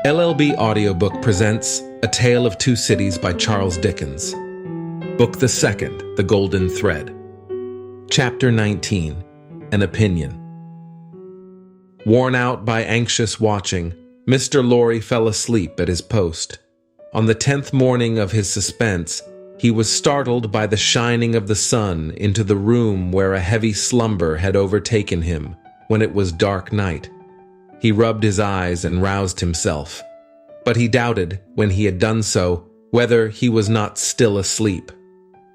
LLB Audiobook presents A Tale of Two Cities by Charles Dickens. Book the Second, The Golden Thread. Chapter 19, An Opinion. Worn out by anxious watching, Mr. Lorry fell asleep at his post. On the 10th morning of his suspense, he was startled by the shining of the sun into the room where a heavy slumber had overtaken him when it was dark night. He rubbed his eyes and roused himself, but he doubted, when he had done so, whether he was not still asleep.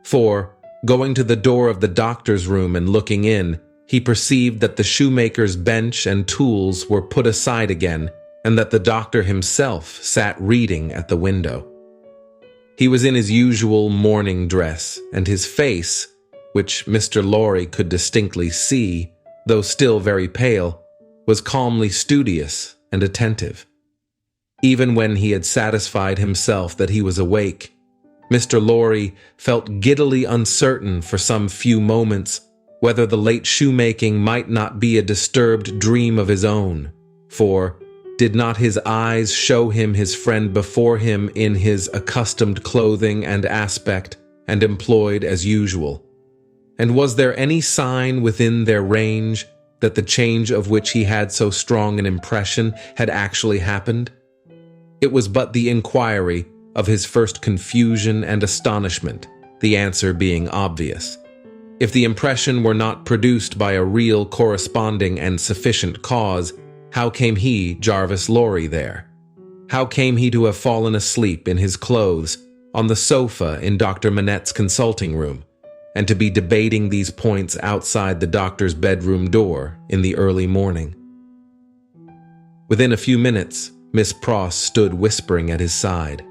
For, going to the door of the doctor's room and looking in, he perceived that the shoemaker's bench and tools were put aside again, and that the doctor himself sat reading at the window. He was in his usual morning dress, and his face, which Mr. Lorry could distinctly see, though still very pale, was calmly studious and attentive. Even when he had satisfied himself that he was awake, Mr. Lorry felt giddily uncertain for some few moments whether the late shoemaking might not be a disturbed dream of his own, for did not his eyes show him his friend before him in his accustomed clothing and aspect, and employed as usual? And was there any sign within their range that the change of which he had so strong an impression had actually happened? It was but the inquiry of his first confusion and astonishment, the answer being obvious. If the impression were not produced by a real corresponding and sufficient cause, how came he, Jarvis Lorry, there? How came he to have fallen asleep in his clothes on the sofa in Dr. Manette's consulting room, and to be debating these points outside the doctor's bedroom door in the early morning? Within a few minutes, Miss Pross stood whispering at his side.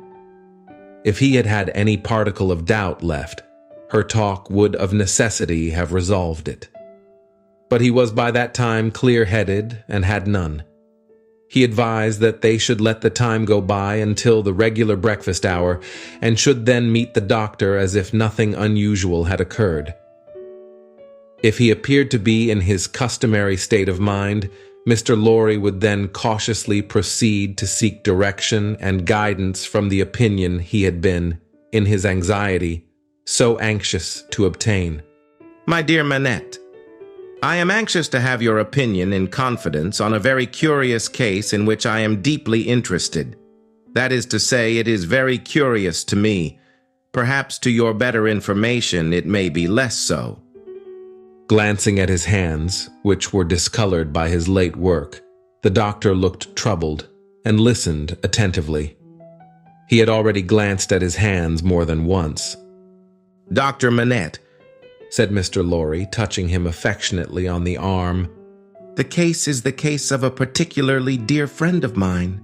If he had had any particle of doubt left, her talk would of necessity have resolved it. But he was by that time clear-headed and had none. He advised that they should let the time go by until the regular breakfast hour, and should then meet the doctor as if nothing unusual had occurred. If he appeared to be in his customary state of mind, Mr. Lorry would then cautiously proceed to seek direction and guidance from the opinion he had been, in his anxiety, so anxious to obtain. My dear Manette, I am anxious to have your opinion in confidence on a very curious case in which I am deeply interested. That is to say, it is very curious to me. Perhaps to your better information it may be less so. Glancing at his hands, which were discolored by his late work, the doctor looked troubled and listened attentively. He had already glanced at his hands more than once. Dr. Manette, said Mr. Lorry, touching him affectionately on the arm, the case is the case of a particularly dear friend of mine.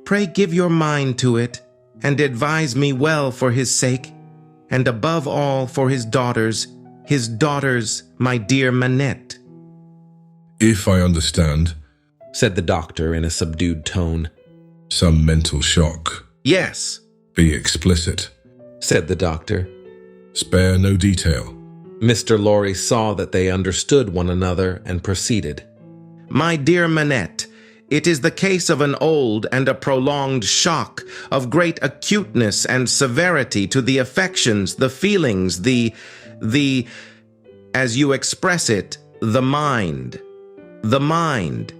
Pray give your mind to it, and advise me well for his sake, and above all for his daughter's, my dear Manette. If I understand, said the doctor in a subdued tone. Some mental shock. Yes. Be explicit, said the doctor. Spare no detail. Mr. Lorry saw that they understood one another and proceeded. My dear Manette, it is the case of an old and a prolonged shock, of great acuteness and severity to the affections, the feelings, the, as you express it, the mind. The mind.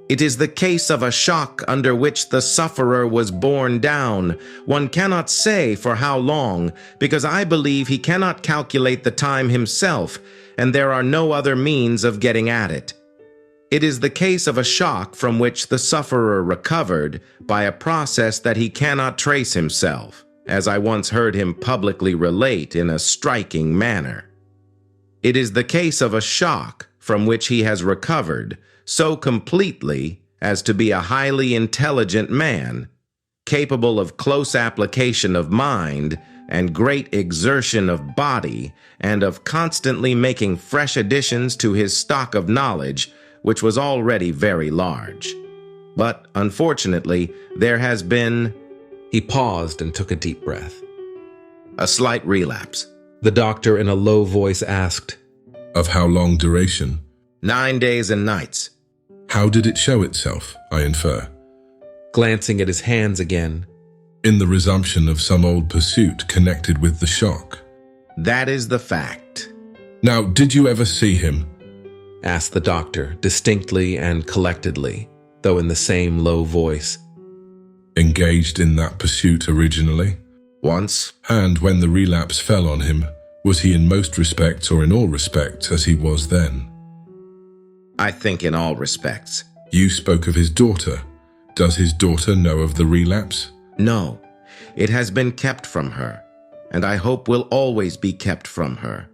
It is the case of a shock under which the sufferer was borne down. One cannot say for how long, because I believe he cannot calculate the time himself, and there are no other means of getting at it. It is the case of a shock from which the sufferer recovered by a process that he cannot trace himself, as I once heard him publicly relate in a striking manner. It is the case of a shock from which he has recovered so completely as to be a highly intelligent man, capable of close application of mind and great exertion of body, and of constantly making fresh additions to his stock of knowledge, which was already very large. But, unfortunately, there has been— He paused and took a deep breath. A slight relapse. The doctor in a low voice asked, Of how long duration? 9 days and nights. How did it show itself, I infer? glancing at his hands again. In the resumption of some old pursuit connected with the shock. That is the fact. Now, did you ever see him? Asked the doctor, distinctly and collectedly, though in the same low voice. Engaged in that pursuit originally? Once. And when the relapse fell on him, was he in most respects or in all respects as he was then? I think in all respects. You spoke of his daughter. Does his daughter know of the relapse? No, it has been kept from her, and I hope will always be kept from her.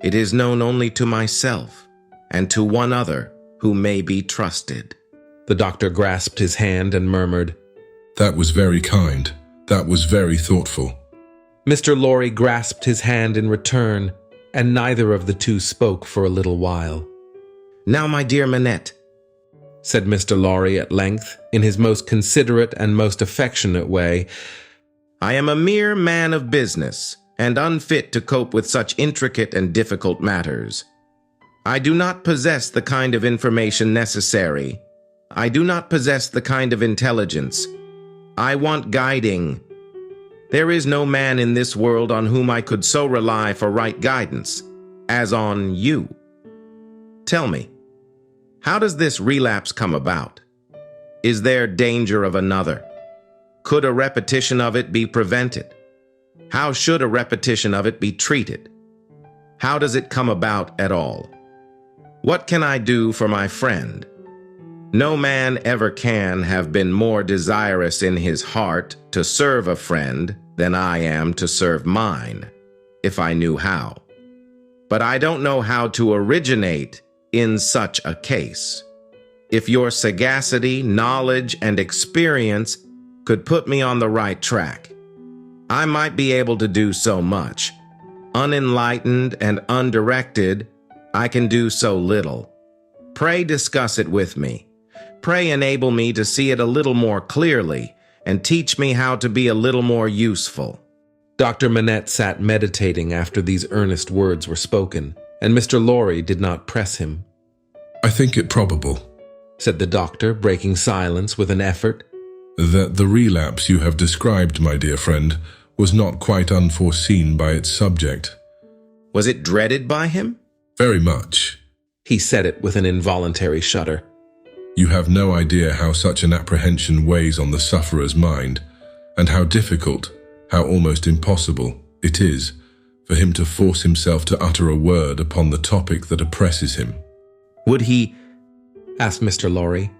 It is known only to myself and to one other who may be trusted. The doctor grasped his hand and murmured, That was very kind. That was very thoughtful. Mr. Lorry grasped his hand in return, and neither of the two spoke for a little while. Now, my dear Manette, said Mr. Lorry at length, in his most considerate and most affectionate way, I am a mere man of business, and unfit to cope with such intricate and difficult matters. I do not possess the kind of information necessary. I do not possess the kind of intelligence. I want guiding. There is no man in this world on whom I could so rely for right guidance as on you. Tell me, how does this relapse come about? Is there danger of another? Could a repetition of it be prevented? How should a repetition of it be treated? How does it come about at all? What can I do for my friend? No man ever can have been more desirous in his heart to serve a friend than I am to serve mine, if I knew how. But I don't know how to originate in such a case. If your sagacity, knowledge, and experience could put me on the right track, I might be able to do so much. Unenlightened and undirected, I can do so little. Pray discuss it with me. Pray enable me to see it a little more clearly and teach me how to be a little more useful. Dr. Manette sat meditating after these earnest words were spoken, and Mr. Lorry did not press him. I think it probable, said the doctor, breaking silence with an effort, that the relapse you have described, my dear friend, was not quite unforeseen by its subject. Was it dreaded by him? Very much. He said it with an involuntary shudder. You have no idea how such an apprehension weighs on the sufferer's mind, and how difficult, how almost impossible, it is for him to force himself to utter a word upon the topic that oppresses him. Would he, asked Mr. Lorry,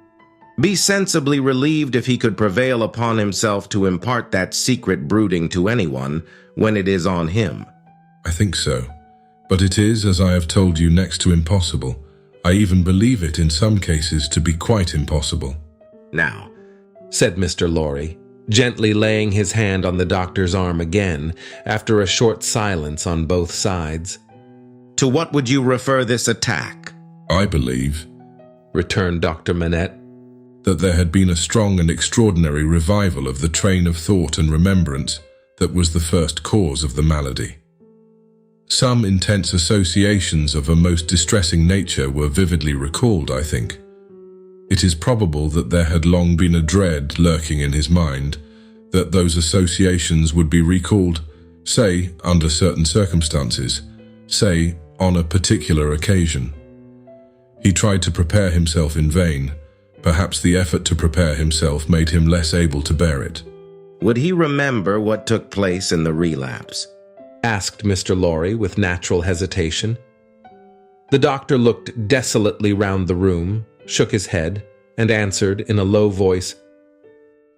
be sensibly relieved if he could prevail upon himself to impart that secret brooding to anyone when it is on him? I think so, but it is, as I have told you, next to impossible. I even believe it in some cases to be quite impossible. Now, said Mr. Lorry, gently laying his hand on the doctor's arm again, after a short silence on both sides. To what would you refer this attack? I believe, returned Dr. Manette, that there had been a strong and extraordinary revival of the train of thought and remembrance that was the first cause of the malady. Some intense associations of a most distressing nature were vividly recalled, I think. It is probable that there had long been a dread lurking in his mind, that those associations would be recalled, say, under certain circumstances, say, on a particular occasion. He tried to prepare himself in vain. Perhaps the effort to prepare himself made him less able to bear it. Would he remember what took place in the relapse? Asked Mr. Lorry with natural hesitation. The doctor looked desolately round the room, shook his head, and answered in a low voice,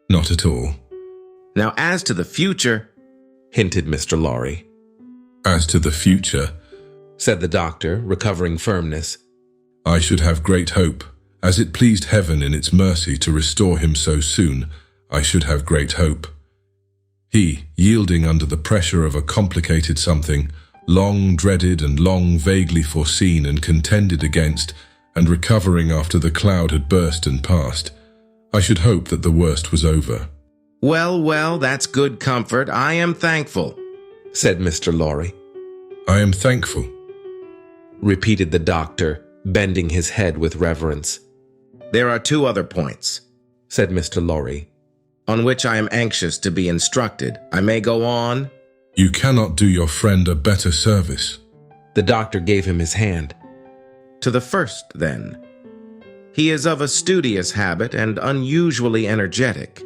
Not at all. Now, as to the future, hinted Mr. Lorry. As to the future, said the doctor, recovering firmness, I should have great hope. As it pleased heaven in its mercy to restore him so soon, I should have great hope. He, yielding under the pressure of a complicated something, long dreaded and long vaguely foreseen and contended against, and recovering after the cloud had burst and passed, I should hope that the worst was over. Well, well, that's good comfort. I am thankful, said Mr. Lorry. I am thankful, repeated the doctor, bending his head with reverence. There are two other points, said Mr. Lorry, on which I am anxious to be instructed. I may go on? You cannot do your friend a better service. The doctor gave him his hand. To the first, then. He is of a studious habit and unusually energetic.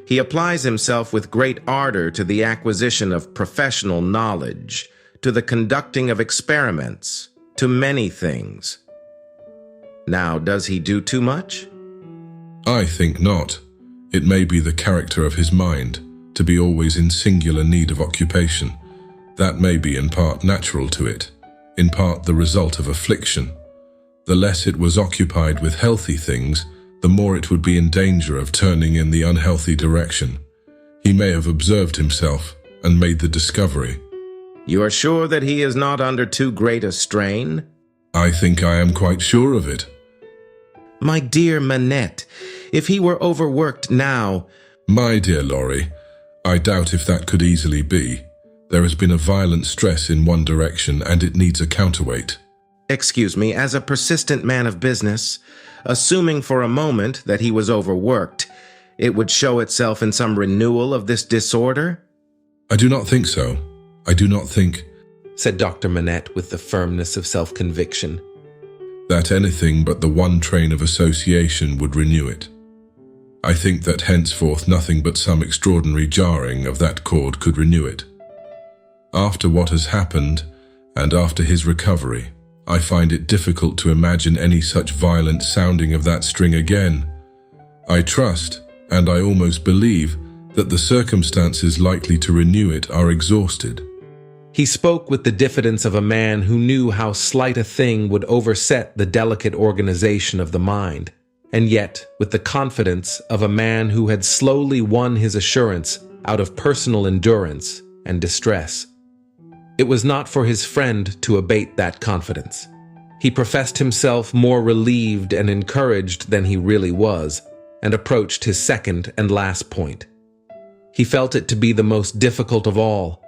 He applies himself with great ardor to the acquisition of professional knowledge, to the conducting of experiments, to many things. Now, does he do too much? I think not. It may be the character of his mind, to be always in singular need of occupation. That may be in part natural to it, in part the result of affliction. The less it was occupied with healthy things, the more it would be in danger of turning in the unhealthy direction. He may have observed himself and made the discovery. You are sure that he is not under too great a strain? I think I am quite sure of it. My dear Manette, if he were overworked now— My dear Lorry, I doubt if that could easily be. There has been a violent stress in one direction and it needs a counterweight. Excuse me, as a persistent man of business, assuming for a moment that he was overworked, it would show itself in some renewal of this disorder? I do not think so. I do not think, said Dr. Manette with the firmness of self-conviction, that anything but the one train of association would renew it. I think that henceforth nothing but some extraordinary jarring of that cord could renew it. After what has happened, and after his recovery, I find it difficult to imagine any such violent sounding of that string again. I trust, and I almost believe, that the circumstances likely to renew it are exhausted. He spoke with the diffidence of a man who knew how slight a thing would overset the delicate organization of the mind, and yet with the confidence of a man who had slowly won his assurance out of personal endurance and distress. It was not for his friend to abate that confidence. He professed himself more relieved and encouraged than he really was, and approached his second and last point. He felt it to be the most difficult of all,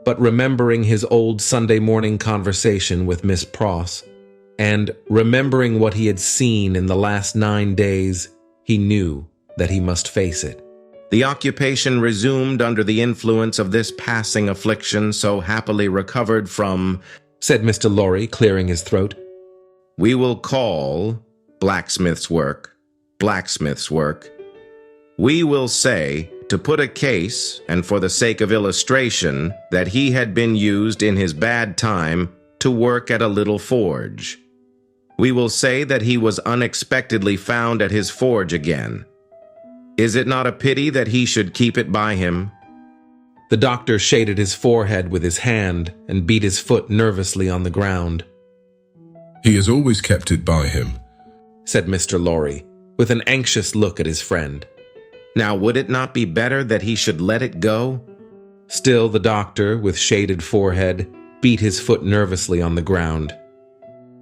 but remembering his old Sunday morning conversation with Miss Pross, and remembering what he had seen in the last 9 days, he knew that he must face it. The occupation resumed under the influence of this passing affliction so happily recovered from, said Mr. Lorry, clearing his throat. We will call blacksmith's work, blacksmith's work. We will say, to put a case, and for the sake of illustration, that he had been used in his bad time to work at a little forge. We will say that he was unexpectedly found at his forge again. Is it not a pity that he should keep it by him? The doctor shaded his forehead with his hand and beat his foot nervously on the ground. He has always kept it by him, said Mr. Lorry, with an anxious look at his friend. Now, would it not be better that he should let it go? Still the doctor, with shaded forehead, beat his foot nervously on the ground.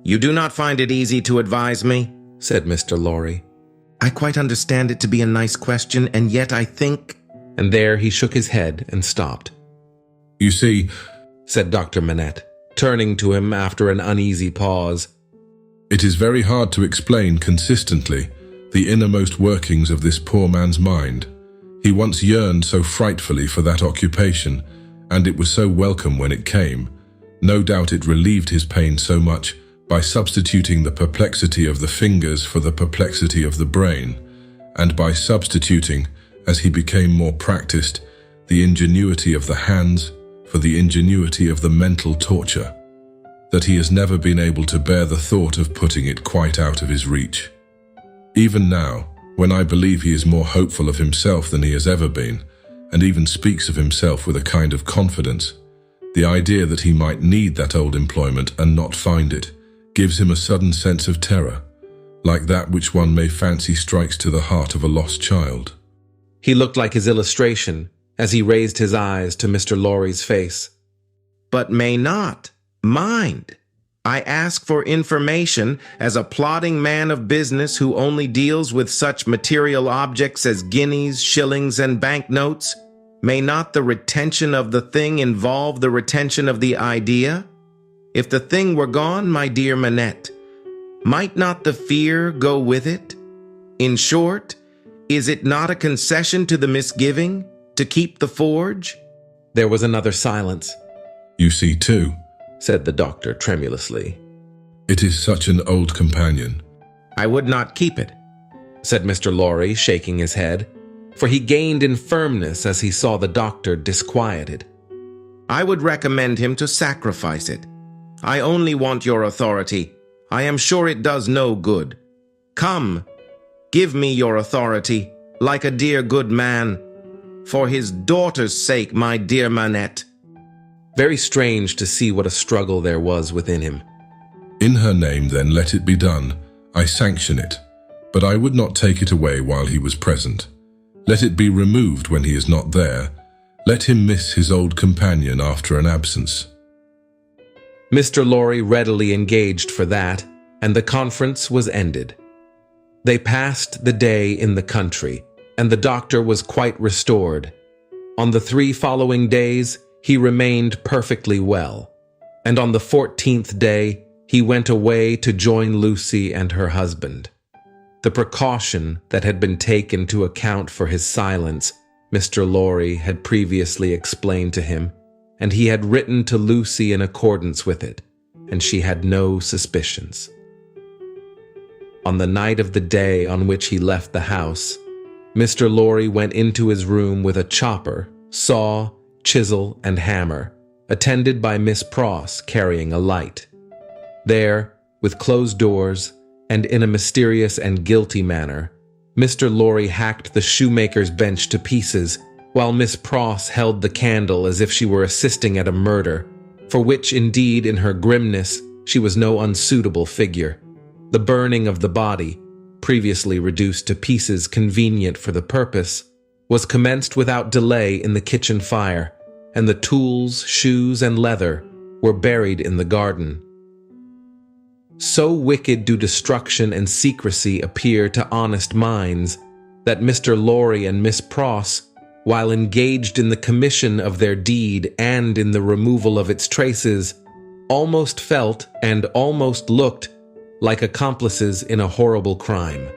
You do not find it easy to advise me? Said Mr. Lorry. I quite understand it to be a nice question, and yet I think— And there he shook his head and stopped. You see, said Dr. Manette, turning to him after an uneasy pause, it is very hard to explain consistently the innermost workings of this poor man's mind. He once yearned so frightfully for that occupation, and it was so welcome when it came. No doubt it relieved his pain so much by substituting the perplexity of the fingers for the perplexity of the brain, and by substituting, as he became more practiced, the ingenuity of the hands for the ingenuity of the mental torture, that he has never been able to bear the thought of putting it quite out of his reach. Even now, when I believe he is more hopeful of himself than he has ever been, and even speaks of himself with a kind of confidence, the idea that he might need that old employment and not find it gives him a sudden sense of terror, like that which one may fancy strikes to the heart of a lost child. He looked like his illustration as he raised his eyes to Mr. Lorry's face. But may not. Mind. I ask for information as a plodding man of business who only deals with such material objects as guineas, shillings, and banknotes. May not the retention of the thing involve the retention of the idea? If the thing were gone, my dear Manette, might not the fear go with it? In short, Is it not a concession to the misgiving to keep the forge? There was another silence. You see too, said the doctor tremulously. it is such an old companion. I would not keep it, said Mr. Lorry, shaking his head, for he gained in firmness as he saw the doctor disquieted. I would recommend him to sacrifice it. I only want your authority. I am sure it does no good. Come, give me your authority, like a dear good man. For his daughter's sake, my dear Manette. Very strange to see what a struggle there was within him. In her name, then, let it be done. I sanction it, but I would not take it away while he was present. Let it be removed when he is not there. Let him miss his old companion after an absence. Mr. Lorry readily engaged for that, and the conference was ended. They passed the day in the country, and the doctor was quite restored. On the 3 following days, he remained perfectly well, and on the 14th day, he went away to join Lucie and her husband. The precaution that had been taken to account for his silence, Mr. Lorry had previously explained to him, and he had written to Lucie in accordance with it, and she had no suspicions. On the night of the day on which he left the house, Mr. Lorry went into his room with a chopper, saw, chisel, and hammer, attended by Miss Pross carrying a light. There, with closed doors, and in a mysterious and guilty manner, Mr. Lorry hacked the shoemaker's bench to pieces, while Miss Pross held the candle as if she were assisting at a murder, for which, indeed, in her grimness, she was no unsuitable figure. The burning of the body, previously reduced to pieces convenient for the purpose, was commenced without delay in the kitchen fire, and the tools, shoes, and leather were buried in the garden. So wicked do destruction and secrecy appear to honest minds, that Mr. Lorry and Miss Pross, while engaged in the commission of their deed and in the removal of its traces, almost felt and almost looked like accomplices in a horrible crime.